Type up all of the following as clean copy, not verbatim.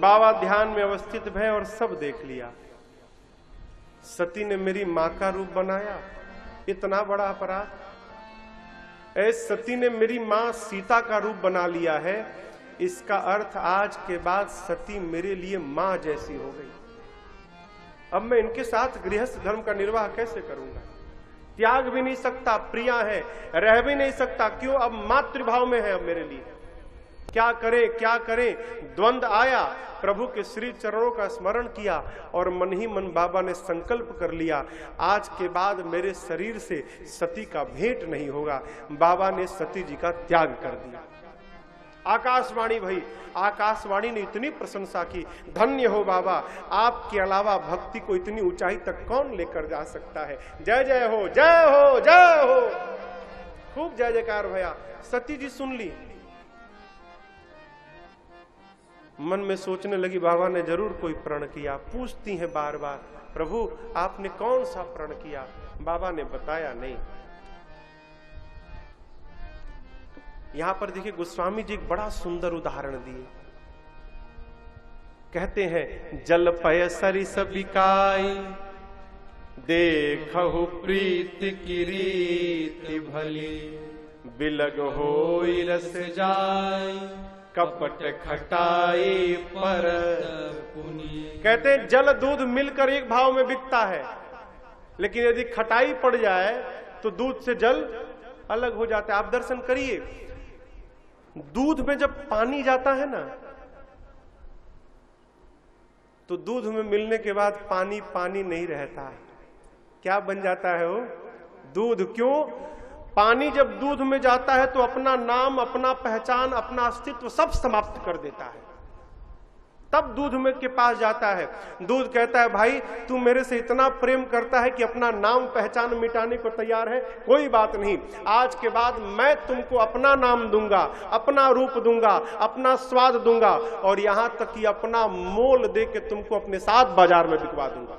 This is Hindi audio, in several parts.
बाबा ध्यान में अवस्थित भय और सब देख लिया। सती ने मेरी मां का रूप बनाया, इतना बड़ा अपराध। सती ने मेरी मां सीता का रूप बना लिया है, इसका अर्थ आज के बाद सती मेरे लिए मां जैसी हो गई। अब मैं इनके साथ गृहस्थ धर्म का निर्वाह कैसे करूंगा? त्याग भी नहीं सकता, प्रिया है, रह भी नहीं सकता। क्यों? अब मातृभाव में है अब मेरे लिए। क्या करे क्या करे, द्वंद आया। प्रभु के श्री चरणों का स्मरण किया और मन ही मन बाबा ने संकल्प कर लिया, आज के बाद मेरे शरीर से सती का भेंट नहीं होगा। बाबा ने सती जी का त्याग कर दिया। आकाशवाणी भई, आकाशवाणी ने इतनी प्रशंसा की, धन्य हो बाबा, आपके अलावा भक्ति को इतनी ऊंचाई तक कौन लेकर जा सकता है। जय जय हो, जय हो, जय हो। खूब जय जयकार भया। सती जी सुन ली, मन में सोचने लगी बाबा ने जरूर कोई प्रण किया। पूछती हैं बार बार, प्रभु आपने कौन सा प्रण किया? बाबा ने बताया नहीं। यहां पर देखिए गोस्वामी जी एक बड़ा सुंदर उदाहरण दिए। कहते हैं, जल पय सरिस बिकाई, देखहु प्रीत की रीति भली, बिलग होई रस जाई, कपट खटाई पर पुनि। कहते हैं जल दूध मिलकर एक भाव में बिकता है, लेकिन यदि खटाई पड़ जाए तो दूध से जल अलग हो जाता है। आप दर्शन करिए, दूध में जब पानी जाता है ना, तो दूध में मिलने के बाद पानी पानी नहीं रहता। क्या बन जाता है वो? दूध। क्यों? पानी जब दूध में जाता है तो अपना नाम, अपना पहचान, अपना अस्तित्व सब समाप्त कर देता है। तब दूध में के पास जाता है। दूध कहता है, भाई तू मेरे से इतना प्रेम करता है कि अपना नाम पहचान मिटाने को तैयार है, कोई बात नहीं, आज के बाद मैं तुमको अपना नाम दूंगा, अपना रूप दूंगा, अपना स्वाद दूंगा, और यहां तक कि अपना मोल दे के तुमको अपने साथ बाजार में बिकवा दूंगा।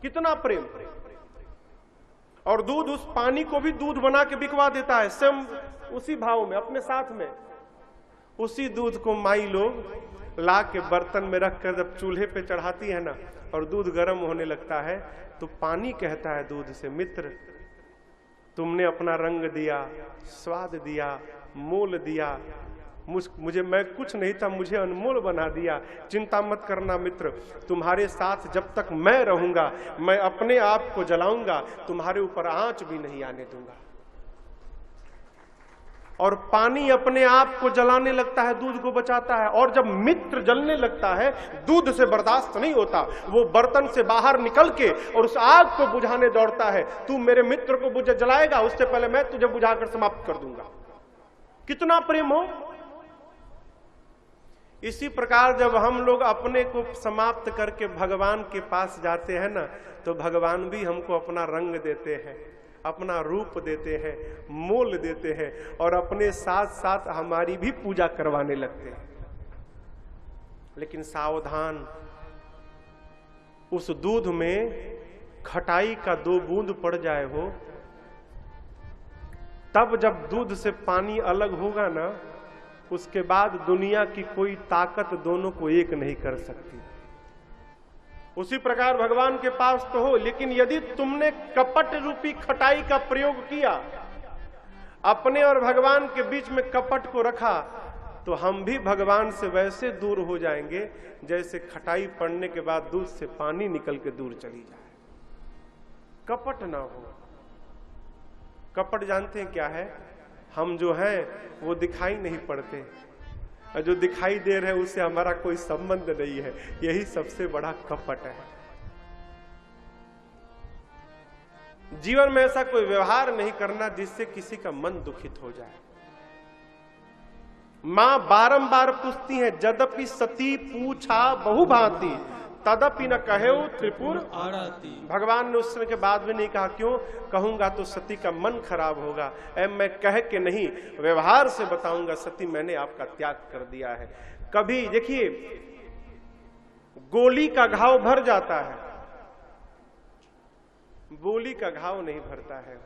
कितना प्रेम। और दूध उस पानी को भी दूध बना के बिकवा देता है, स्वयं उसी भाव में, अपने साथ में। उसी दूध को माई लोग ला के बर्तन में रखकर जब चूल्हे पे चढ़ाती है ना, और दूध गर्म होने लगता है, तो पानी कहता है दूध से, मित्र तुमने अपना रंग दिया, स्वाद दिया, मोल दिया, मुझे, मैं कुछ नहीं था, मुझे अनमोल बना दिया। चिंता मत करना मित्र, तुम्हारे साथ जब तक मैं रहूंगा, मैं अपने आप को जलाऊंगा, तुम्हारे ऊपर आंच भी नहीं आने दूंगा। और पानी अपने आप को जलाने लगता है, दूध को बचाता है। और जब मित्र जलने लगता है, दूध से बर्दाश्त नहीं होता, वो बर्तन से बाहर निकल के और उस आग को बुझाने दौड़ता है। तू मेरे मित्र को बुझ जलाएगा, उससे पहले मैं तुझे बुझाकर समाप्त कर दूंगा। कितना प्रेम हो। इसी प्रकार जब हम लोग अपने को समाप्त करके भगवान के पास जाते हैं ना, तो भगवान भी हमको अपना रंग देते हैं, अपना रूप देते हैं, मोल देते हैं, और अपने साथ साथ हमारी भी पूजा करवाने लगते हैं। लेकिन सावधान, उस दूध में खटाई का 2 बूंद पड़ जाए हो, तब जब दूध से पानी अलग होगा ना, उसके बाद दुनिया की कोई ताकत दोनों को एक नहीं कर सकती। उसी प्रकार भगवान के पास तो हो, लेकिन यदि तुमने कपट रूपी खटाई का प्रयोग किया, अपने और भगवान के बीच में कपट को रखा, तो हम भी भगवान से वैसे दूर हो जाएंगे जैसे खटाई पड़ने के बाद दूध से पानी निकल के दूर चली जाए। कपट ना हो। कपट जानते हैं क्या है? हम जो हैं वो दिखाई नहीं पड़ते, और जो दिखाई दे रहे हैं उससे हमारा कोई संबंध नहीं है। यही सबसे बड़ा कपट है। जीवन में ऐसा कोई व्यवहार नहीं करना जिससे किसी का मन दुखित हो जाए। मां बारंबार पूछती है, यद्यपि सती पूछा बहुभांति, तदपि न कहेउ त्रिपुर आरती। भगवान ने उस समय के बाद भी नहीं कहा, क्यों? कहूंगा तो सती का मन खराब होगा। मैं कह के नहीं, व्यवहार से बताऊंगा, सती मैंने आपका त्याग कर दिया है। कभी देखिए, गोली का घाव भर जाता है, बोली का घाव नहीं भरता है।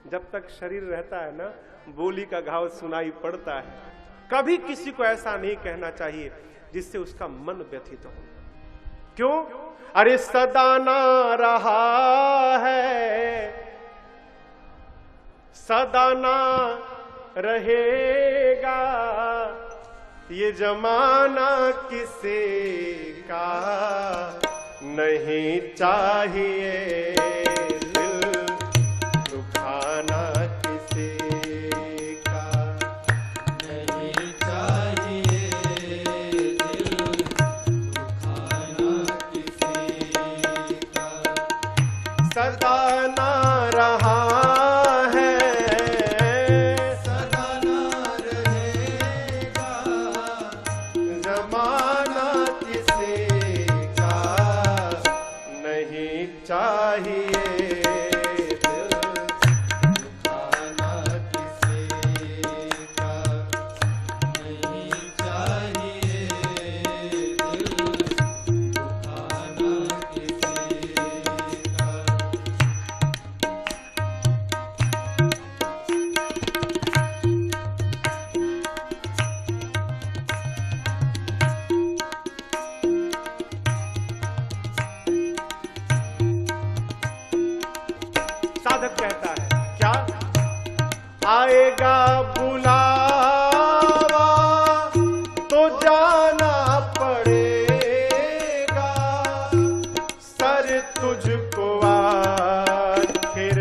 जब तक शरीर रहता है ना, बोली का घाव सुनाई पड़ता है। कभी किसी को ऐसा नहीं कहना चाहिए, जिससे उसका मन व्यथित हो। क्यों? अरे सदा ना रहा है, सदा ना रहेगा, ये जमाना किसे का नहीं चाहिए, दिल दुखाना किसे का नहीं चाहिए, दिल दुखाना किसे का। सदा ना रहा है, सदा ना रहेगा, जमाना किसे का नहीं चाहिए, दिल दुखाना किसे का नहीं चाहिए, दिल दुखाना किसे का। साधक कहता है क्या? आएगा बुलावा तो जाना पड़ेगा, सर तुझको आखिर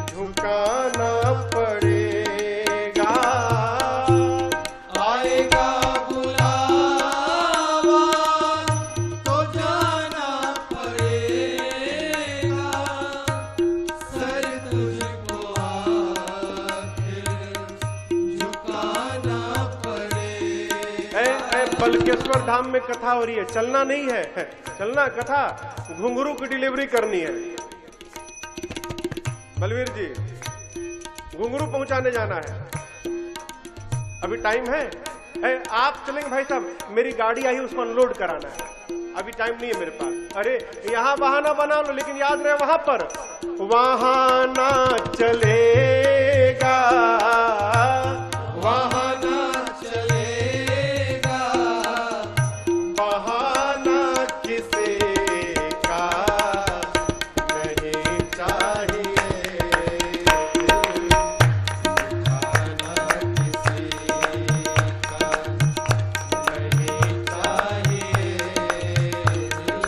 झुकाना पड़ेगा। आएगा बुलावा तो जाना पड़ेगा, सर तुझको आखिर झुकाना पड़ेगा। बलकेश्वर धाम में कथा हो रही है, चलना नहीं है, चलना कथा, घुंघरू की डिलीवरी करनी है। बलवीर जी घुंघरू पहुंचाने जाना है, अभी टाइम है। आप चलेंगे भाई साहब, मेरी गाड़ी आई है उसको अनलोड कराना है, अभी टाइम नहीं है मेरे पास। अरे यहाँ बहाना बना लो, लेकिन याद रहे वहां पर वहां ना चलेगा, वहां ना चलेगा, बहाना किसे का नहीं चाहिए, दिल दुखाना किसे का नहीं चाहिए, दिल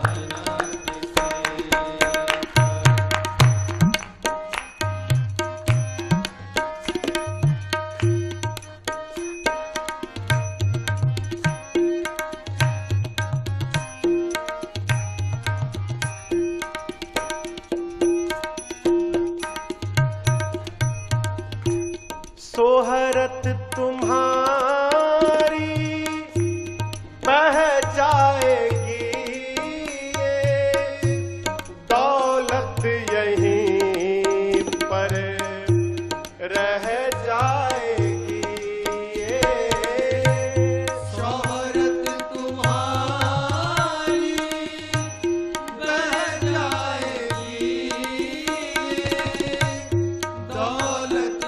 दुखाना सोहरत तुम्हारी बह जाएगी, दौलत यहीं पर रह जाएगी, शोहरत तुम्हारी बह जाएगी, दौलत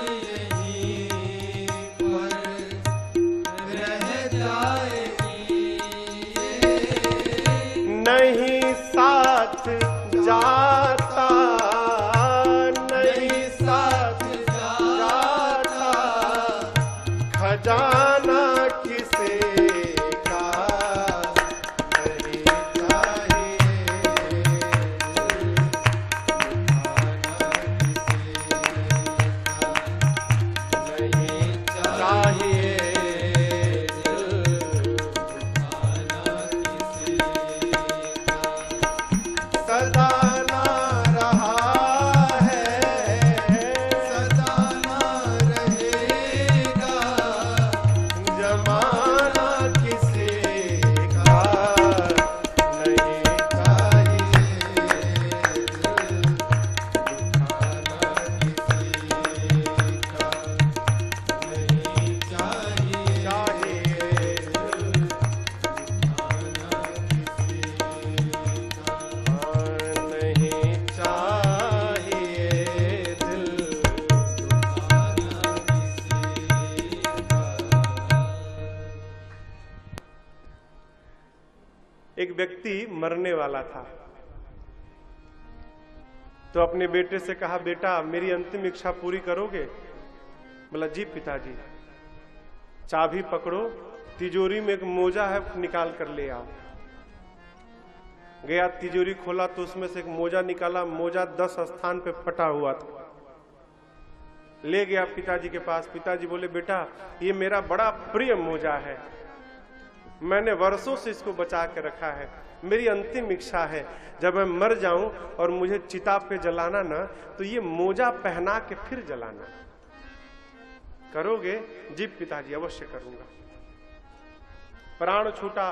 नहीं साथ जाता, नहीं साथ जाता, खजाना किसे का नहीं चाहिए, नहीं चाहिए, सदा ना एक व्यक्ति मरने वाला था, तो अपने बेटे से कहा, बेटा मेरी अंतिम इच्छा पूरी करोगे? बोला, जी पिताजी। चाबी पकड़ो, तिजोरी में एक मोजा है, निकाल कर ले आओ। गया, तिजोरी खोला तो उसमें से एक मोजा निकाला। मोजा 10 स्थान पे फटा हुआ था। ले गया पिताजी के पास। पिताजी बोले, बेटा ये मेरा बड़ा प्रिय मोजा है, मैंने वर्षों से इसको बचा के रखा है। मेरी अंतिम इच्छा है जब मैं मर जाऊं और मुझे चिता पे जलाना ना, तो ये मोजा पहना के फिर जलाना। करोगे? जी पिताजी, अवश्य करूंगा। प्राण छूटा,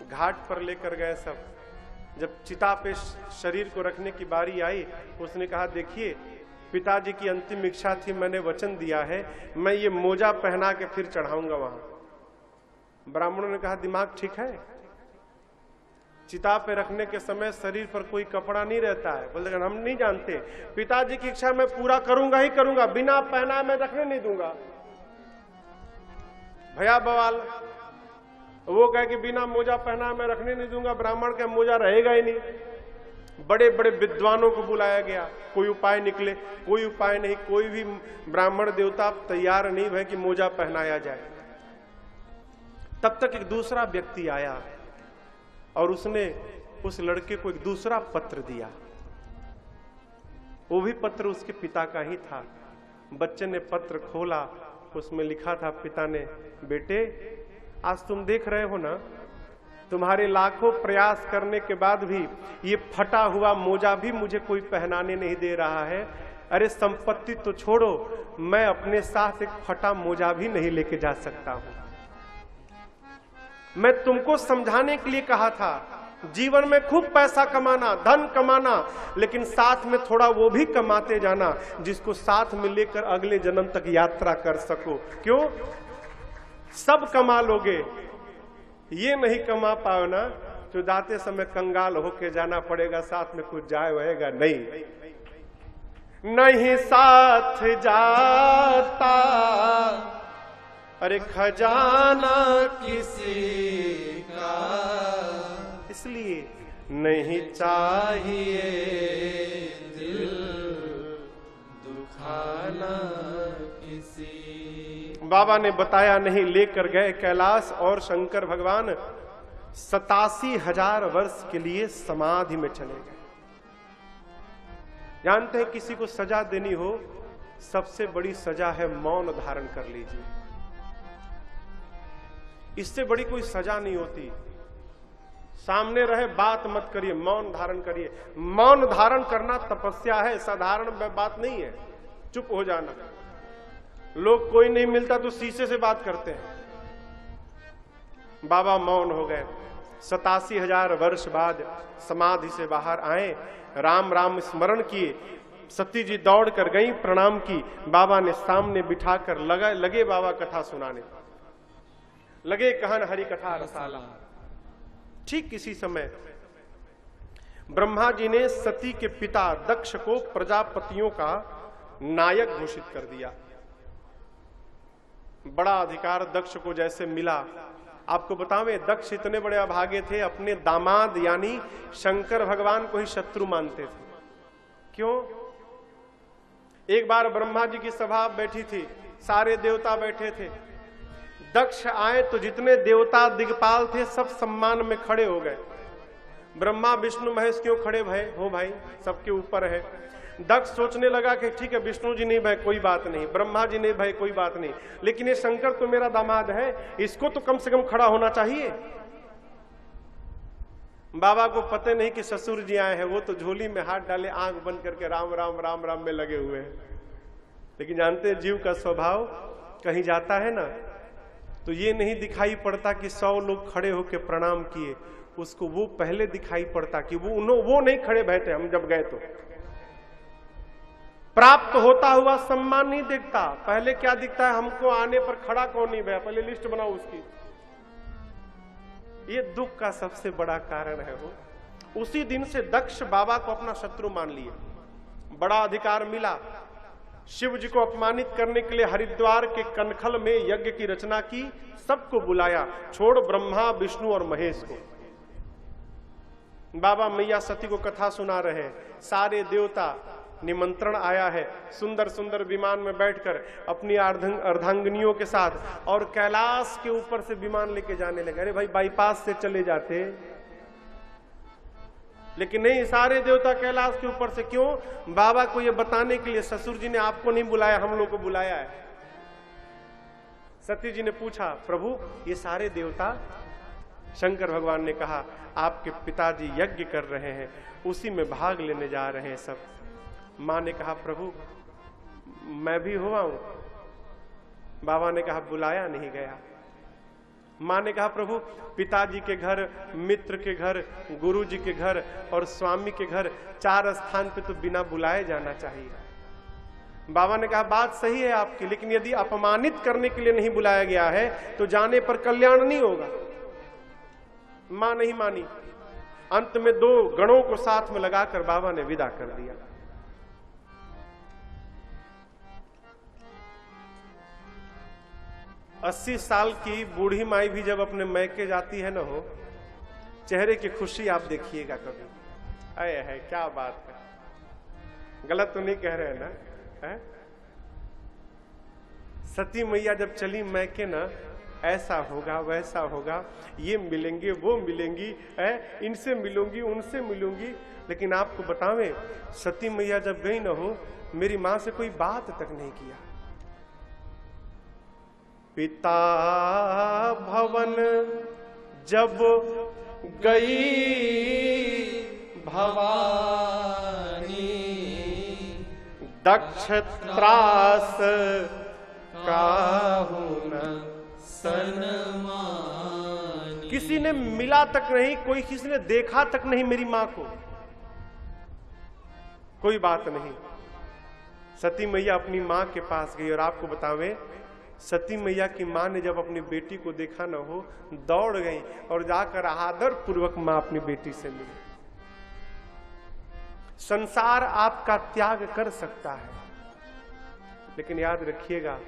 घाट पर लेकर गए सब। जब चिता पे शरीर को रखने की बारी आई, उसने कहा, देखिए पिताजी की अंतिम इच्छा थी, मैंने वचन दिया है, मैं ये मोजा पहना के फिर चढ़ाऊंगा वहां। ब्राह्मणों ने कहा, दिमाग ठीक है? चिता पे रखने के समय शरीर पर कोई कपड़ा नहीं रहता है। बोलते हम नहीं जानते, पिताजी की इच्छा मैं पूरा करूंगा ही करूंगा, बिना पहना मैं रखने नहीं दूंगा। भैया बवाल। वो कहे कि बिना मोजा पहना मैं रखने नहीं दूंगा। ब्राह्मण का मोजा रहेगा ही नहीं। बड़े बड़े विद्वानों को बुलाया गया, कोई उपाय निकले, कोई उपाय नहीं। कोई भी ब्राह्मण देवता तैयार नहीं भय कि मोजा पहनाया जाए। तब तक एक दूसरा व्यक्ति आया और उसने उस लड़के को एक दूसरा पत्र दिया। वो भी पत्र उसके पिता का ही था। बच्चे ने पत्र खोला, उसमें लिखा था पिता ने, बेटे आज तुम देख रहे हो ना, तुम्हारे लाखों प्रयास करने के बाद भी ये फटा हुआ मोजा भी मुझे कोई पहनाने नहीं दे रहा है। अरे संपत्ति तो छोड़ो, मैं अपने साथ एक फटा मोजा भी नहीं लेके जा सकता हूं। मैं तुमको समझाने के लिए कहा था, जीवन में खूब पैसा कमाना, धन कमाना, लेकिन साथ में थोड़ा वो भी कमाते जाना जिसको साथ में लेकर अगले जन्म तक यात्रा कर सको। क्यों? सब कमा लोगे, ये नहीं कमा पाओ ना, तो जाते समय कंगाल होके जाना पड़ेगा, साथ में कुछ जाए रहेगा नहीं। नहीं साथ जाता अरे खजाना किसी का, इसलिए नहीं चाहिए दिल दुखाना किसी। बाबा ने बताया नहीं, लेकर गए कैलाश और शंकर भगवान 87,000 वर्ष के लिए समाधि में चले गए। जानते हैं किसी को सजा देनी हो, सबसे बड़ी सजा है मौन धारण कर लीजिए। इससे बड़ी कोई सजा नहीं होती। सामने रहे बात मत करिए, मौन धारण करिए। मौन धारण करना तपस्या है, साधारण बात नहीं है। चुप हो जाना। लोग कोई नहीं मिलता तो शीशे से बात करते हैं। बाबा मौन हो गए। 87,000 वर्ष बाद समाधि से बाहर आए, राम राम स्मरण किए। सती जी दौड़ कर गई, प्रणाम की। बाबा ने सामने बिठाकर लगे बाबा कथा सुनाने, लगे कहन हरि कथा रसाला। ठीक इसी समय ब्रह्मा जी ने सती के पिता दक्ष को प्रजापतियों का नायक घोषित कर दिया। बड़ा अधिकार दक्ष को जैसे मिला। आपको बतावें, दक्ष इतने बड़े अभागे थे, अपने दामाद यानी शंकर भगवान को ही शत्रु मानते थे। क्यों? एक बार ब्रह्मा जी की सभा बैठी थी, सारे देवता बैठे थे। दक्ष आए तो जितने देवता दिग्पाल थे सब सम्मान में खड़े हो गए। ब्रह्मा विष्णु महेश क्यों खड़े भय हो भाई, सबके ऊपर है। दक्ष सोचने लगा कि ठीक है, विष्णु जी नहीं भय कोई बात नहीं, ब्रह्मा जी नहीं भय कोई बात नहीं, लेकिन ये शंकर तो मेरा दामाद है, इसको तो कम से कम खड़ा होना चाहिए। बाबा को पता नहीं कि ससुर जी आए हैं, वो तो झोली में हाथ डाले, आंख बंद करके राम राम राम राम में लगे हुए हैं। लेकिन जानते हैं जीव का स्वभाव, कहीं जाता है ना तो ये नहीं दिखाई पड़ता कि 100 लोग खड़े होकर प्रणाम किए, उसको वो पहले दिखाई पड़ता कि वो नहीं खड़े बैठे। हम जब गए तो प्राप्त होता हुआ सम्मान नहीं दिखता, पहले क्या दिखता है, हमको आने पर खड़ा कौन नहीं भैया, पहले लिस्ट बनाओ उसकी। ये दुख का सबसे बड़ा कारण है। वो उसी दिन से दक्ष बाबा को अपना शत्रु मान लिए। बड़ा अधिकार मिला। शिव जी को अपमानित करने के लिए हरिद्वार के कनखल में यज्ञ की रचना की, सबको बुलाया, छोड़ ब्रह्मा विष्णु और महेश को। बाबा मैया सती को कथा सुना रहे हैं, सारे देवता निमंत्रण आया है, सुंदर सुंदर विमान में बैठकर अपनी अर्धांगिनियों के साथ, और कैलाश के ऊपर से विमान लेके जाने लगे। अरे भाई बाईपास से चले जाते, लेकिन नहीं, सारे देवता कैलाश के ऊपर से। क्यों? बाबा को ये बताने के लिए ससुर जी ने आपको नहीं बुलाया, हम लोग को बुलाया है। सती जी ने पूछा, प्रभु ये सारे देवता? शंकर भगवान ने कहा, आपके पिताजी यज्ञ कर रहे हैं, उसी में भाग लेने जा रहे हैं सब। मां ने कहा, प्रभु मैं भी हुआ हूं। बाबा ने कहा, बुलाया नहीं गया। मां ने कहा, प्रभु पिताजी के घर, मित्र के घर, गुरु जी के घर और स्वामी के घर, 4 स्थान पे तो बिना बुलाए जाना चाहिए। बाबा ने कहा, बात सही है आपकी, लेकिन यदि अपमानित करने के लिए नहीं बुलाया गया है तो जाने पर कल्याण नहीं होगा। मां नहीं मानी। अंत में 2 गणों को साथ में लगाकर बाबा ने विदा कर दिया। अस्सी साल की बूढ़ी माई भी जब अपने मैके जाती है ना हो, चेहरे की खुशी आप देखिएगा कभी। अरे है, क्या बात है, गलत तो नहीं कह रहे हैं ना? है? सती मैया जब चली मैके ना, ऐसा होगा वैसा होगा, ये मिलेंगे वो मिलेंगी, इनसे मिलूंगी उनसे मिलूंगी। लेकिन आपको बतावें, सती मैया जब गई ना हो, मेरी मां से कोई बात तक नहीं किया। पिता भवन जब गई भवानी, दक्ष त्रास काहू न सनमानी। किसी ने मिला तक नहीं, कोई किसी ने देखा तक नहीं मेरी मां को, कोई बात नहीं। सती मैया अपनी मां के पास गई, और आपको बतावें, सती मैया की मां ने जब अपनी बेटी को देखा न हो, दौड़ गई और जाकर आदर पूर्वक मां अपनी बेटी से मिली। संसार आपका त्याग कर सकता है, लेकिन याद रखिएगा,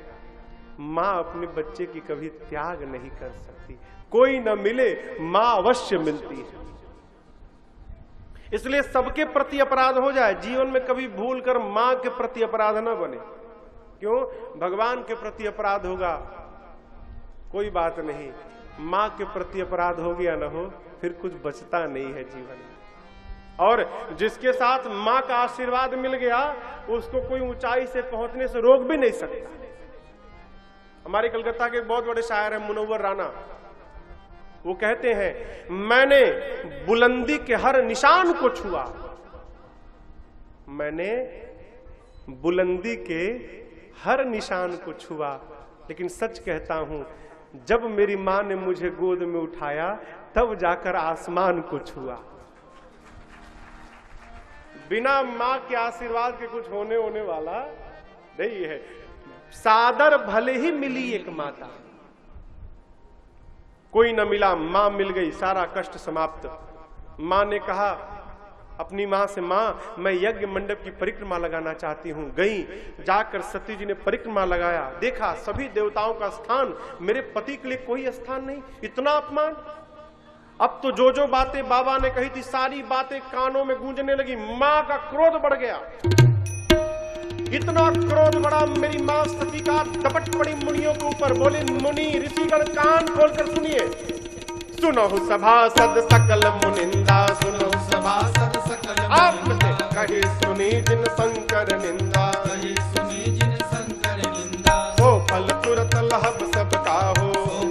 मां अपने बच्चे की कभी त्याग नहीं कर सकती। कोई न मिले, मां अवश्य मिलती है। इसलिए सबके प्रति अपराध हो जाए, जीवन में कभी भूल कर मां के प्रति अपराध न बने। क्यों? भगवान के प्रति अपराध होगा, कोई बात नहीं, मां के प्रति अपराध हो गया ना हो, फिर कुछ बचता नहीं है जीवन में। और जिसके साथ मां का आशीर्वाद मिल गया, उसको कोई ऊंचाई से पहुंचने से रोक भी नहीं सकता। हमारे कलकत्ता के एक बहुत बड़े शायर हैं मुनव्वर राना, वो कहते हैं, मैंने बुलंदी के हर निशान को छुआ, मैंने बुलंदी के हर निशान को छुआ, लेकिन सच कहता हूं, जब मेरी मां ने मुझे गोद में उठाया, तब जाकर आसमान को छुआ। बिना मां के आशीर्वाद के कुछ होने वाला नहीं है। सादर भले ही मिली एक माता, कोई न मिला, मां मिल गई, सारा कष्ट समाप्त। मां ने कहा अपनी मां से, मां मैं यज्ञ मंडप की परिक्रमा लगाना चाहती हूं। गई, जाकर सती जी ने परिक्रमा लगाया, देखा सभी देवताओं का स्थान, मेरे पति के लिए कोई स्थान नहीं। इतना अपमान। अब तो जो बातें बाबा ने कही थी, सारी बातें कानों में गूंजने लगी। मां का क्रोध बढ़ गया, इतना क्रोध बढ़ा, मेरी मां सती का दपट पड़ी मुनियों के ऊपर। बोले, मुनि ऋषिगण कान खोलकर सुनिए, सुनो सभासद सकल मुनिंदा, सुनो सभासद सकल आपसे कही सुनी जिन शंकर निंदा, कही सुनी जिन शंकर निंदा। हो फल तुरत लहब सबका हो,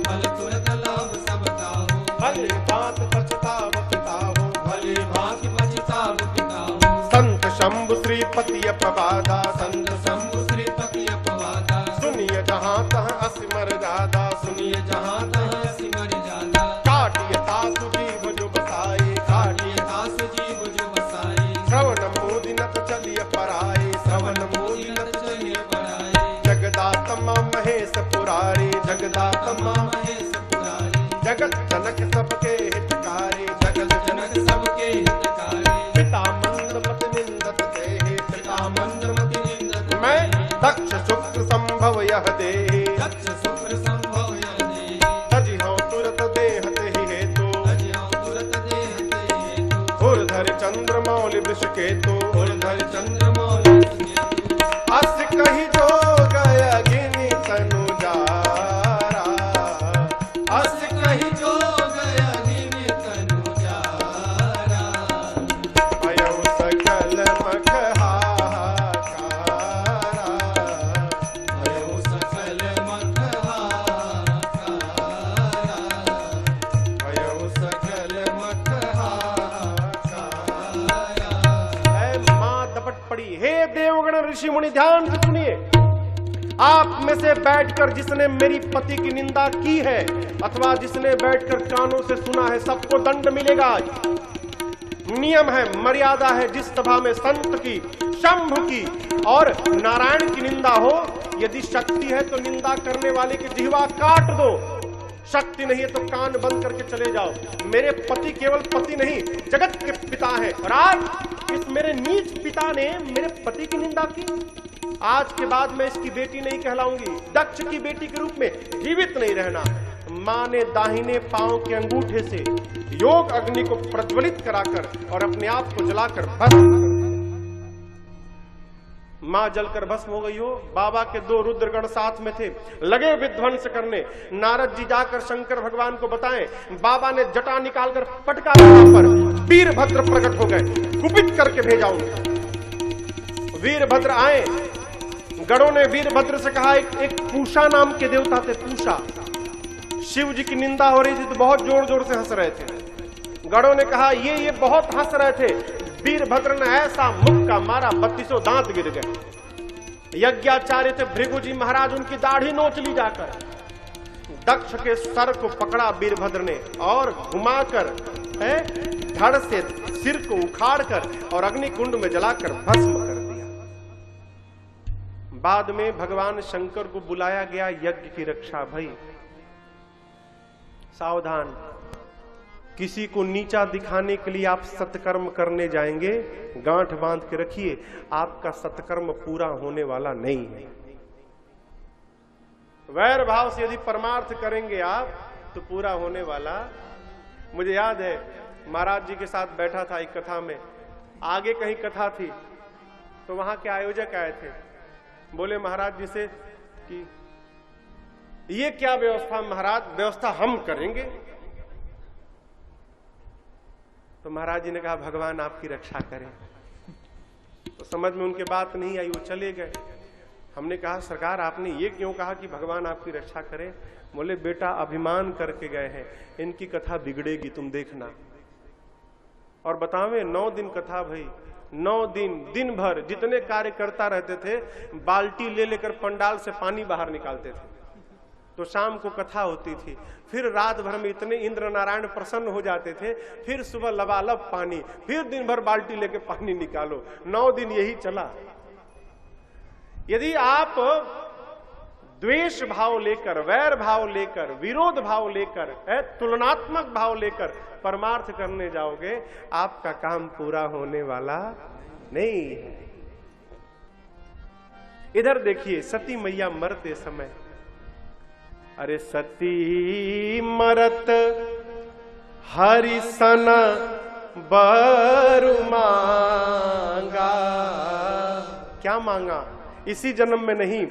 फल तुरत लहब सबका हो। भली बात पछताव पिता हो, भली बात पछताव पिता हो। संत शंभु श्रीपति अपवादा, संत शंभु श्रीपति अपवादा। सुनिए जहां तहां असी मर्यादा, सुनिए जहां तहां असी मर्यादा। काटिए तासु जीव जो बसाई, काटिए तासु जीव जो बसाई। श्रवण मोदिनत चलिए पराई, श्रवण मोदिनत चलिए पराई। जगदात्मा महेश पुरारी, जगदात्मा महेश पुरारी। जगत जनक सबके हितकारी, जगत जनक सबके हितकारी। पिता मंदमति निंदत देहि, पिता मंदमति निंदत। मैं दक्ष शुक्र संभव यह देहि, दक्ष शुक्र संभव यह देहि। तजि हूँ तुरत देहते ही हेतु, तजि हूँ तुरत देहते ही हेतु। हो चंद्रमौलि वृषकेतु, उर्धर चंद्रमौलि वृषकेतु, अस कही जो गय अग्नि तनु जारा, अस कहि जो गय अग्नि तनु जारा, भयउ सकल मख हाहाकारा, भयउ सकल मख हाहाकारा, भयउ सकल मख हाहाकारा। है मां दपट पड़ी। हे देवगण ऋषि मुनि ध्यान से सुनिए, आप में से बैठकर जिसने मेरी पति की निंदा की है अथवा जिसने बैठकर कानों से सुना है, सबको दंड मिलेगा। नियम है, मर्यादा है, जिस सभा में संत की, शंभु की और नारायण की निंदा हो, यदि शक्ति है तो निंदा करने वाले की जिह्वा काट दो, शक्ति नहीं है तो कान बंद करके चले जाओ। मेरे पति केवल पति नहीं, जगत के पिता हैं और आज इस मेरे नीच पिता ने मेरे पति की निंदा की। आज के बाद मैं इसकी बेटी नहीं कहलाऊंगी, दक्ष की बेटी के रूप में जीवित नहीं रहना। मां ने दाहिने पांव के अंगूठे से योग अग्नि को प्रज्वलित कराकर और अपने आप को जलाकर भस्म कर दिया। मां जलकर भस्म हो गई हो। बाबा के 2 रुद्रगण साथ में थे, लगे विध्वंस करने। नारद जी जाकर शंकर भगवान को बताएं। बाबा ने जटा निकालकर पटका वहां पर, वीरभद्र प्रकट हो गए, कुपित करके भेजा उनको। वीरभद्र आए, गणों ने वीरभद्र से कहा, एक पूषा नाम के देवता थे, पूषा। शिव जी की निंदा हो रही थी तो बहुत जोर जोर से हंस रहे थे। गणों ने कहा ये बहुत हंस रहे थे। वीरभद्र ने ऐसा मुक्का मारा, 32 दांत गिर गए। यज्ञाचार्य थे भृगु जी महाराज, उनकी दाढ़ी नोच ली जाकर। दक्ष के सर को पकड़ा वीरभद्र ने और घुमाकर धड़ से सिर को उखाड़कर और अग्निकुंड में जलाकर भस्म कर दिया। बाद में भगवान शंकर को बुलाया गया यज्ञ की रक्षा भई। सावधान, किसी को नीचा दिखाने के लिए आप सत्कर्म करने जाएंगे, गांठ बांध के रखिए, आपका सत्कर्म पूरा होने वाला नहीं है। वैर भाव से यदि परमार्थ करेंगे आप तो पूरा होने वाला। मुझे याद है महाराज जी के साथ बैठा था एक कथा में, आगे कहीं कथा थी तो वहां के आयोजक आए थे, बोले महाराज जी से कि ये क्या व्यवस्था महाराज, व्यवस्था हम करेंगे। तो महाराज जी ने कहा भगवान आपकी रक्षा करें। तो समझ में उनके बात नहीं आई, वो चले गए। हमने कहा सरकार आपने ये क्यों कहा कि भगवान आपकी रक्षा करें? बोले बेटा अभिमान करके गए हैं, इनकी कथा बिगड़ेगी, तुम देखना। और बतावे 9 दिन कथा भई, 9 दिन दिन भर जितने कार्य करता रहते थे, बाल्टी ले लेकर पंडाल से पानी बाहर निकालते थे। तो शाम को कथा होती थी, फिर रात भर में इतने इंद्र नारायण प्रसन्न हो जाते थे, फिर सुबह लबालब पानी, फिर दिन भर बाल्टी लेके पानी निकालो। 9 दिन यही चला। यदि आप द्वेष भाव लेकर, वैर भाव लेकर, विरोध भाव लेकर, तुलनात्मक भाव लेकर परमार्थ करने जाओगे, आपका काम पूरा होने वाला नहीं है। इधर देखिए, सती मैया मरते समय, अरे सती मरत हरि सन बर मांगा। क्या मांगा? इसी जन्म में नहीं,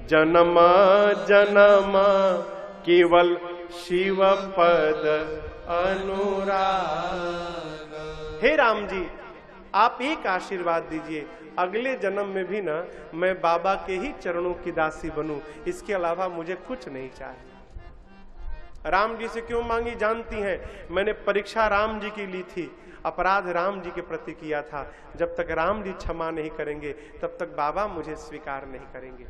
जन्म जन्म केवल शिव पद अनुराग। हे राम जी, आप एक आशीर्वाद दीजिए, अगले जन्म में भी ना मैं बाबा के ही चरणों की दासी बनूं, इसके अलावा मुझे कुछ नहीं चाहिए। राम जी से क्यों मांगी जानती हैं? मैंने परीक्षा राम जी की ली थी, अपराध राम जी के प्रति किया था। जब तक राम जी क्षमा नहीं करेंगे तब तक बाबा मुझे स्वीकार नहीं करेंगे।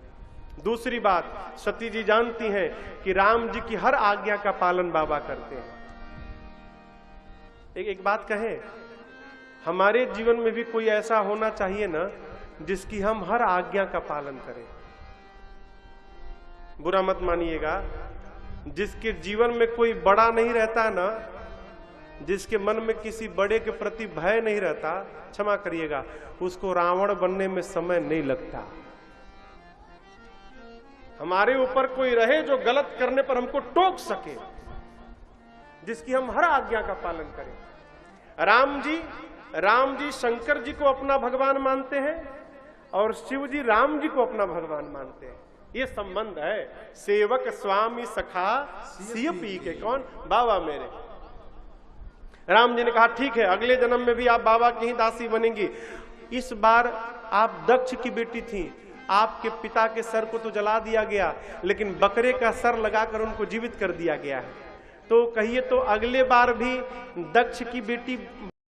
दूसरी बात, सती जी जानती हैं कि राम जी की हर आज्ञा का पालन बाबा करते हैं। एक बात कहें, हमारे जीवन में भी कोई ऐसा होना चाहिए ना जिसकी हम हर आज्ञा का पालन करें। बुरा मत मानिएगा, जिसके जीवन में कोई बड़ा नहीं रहता ना, जिसके मन में किसी बड़े के प्रति भय नहीं रहता, क्षमा करिएगा, उसको रावण बनने में समय नहीं लगता। हमारे ऊपर कोई रहे जो गलत करने पर हमको टोक सके, जिसकी हम हर आज्ञा का पालन करें। राम जी राम जी शंकर जी को अपना भगवान मानते हैं और शिव जी राम जी को अपना भगवान मानते हैं। ये संबंध है, सेवक स्वामी सखा सिय पी के। कौन? बाबा मेरे। राम जी ने कहा ठीक है, अगले जन्म में भी आप बाबा की ही दासी बनेंगी। इस बार आप दक्ष की बेटी थी, आपके पिता के सर को तो जला दिया गया, लेकिन बकरे का सर लगाकर उनको जीवित कर दिया गया है। तो कहिए तो अगले बार भी दक्ष की बेटी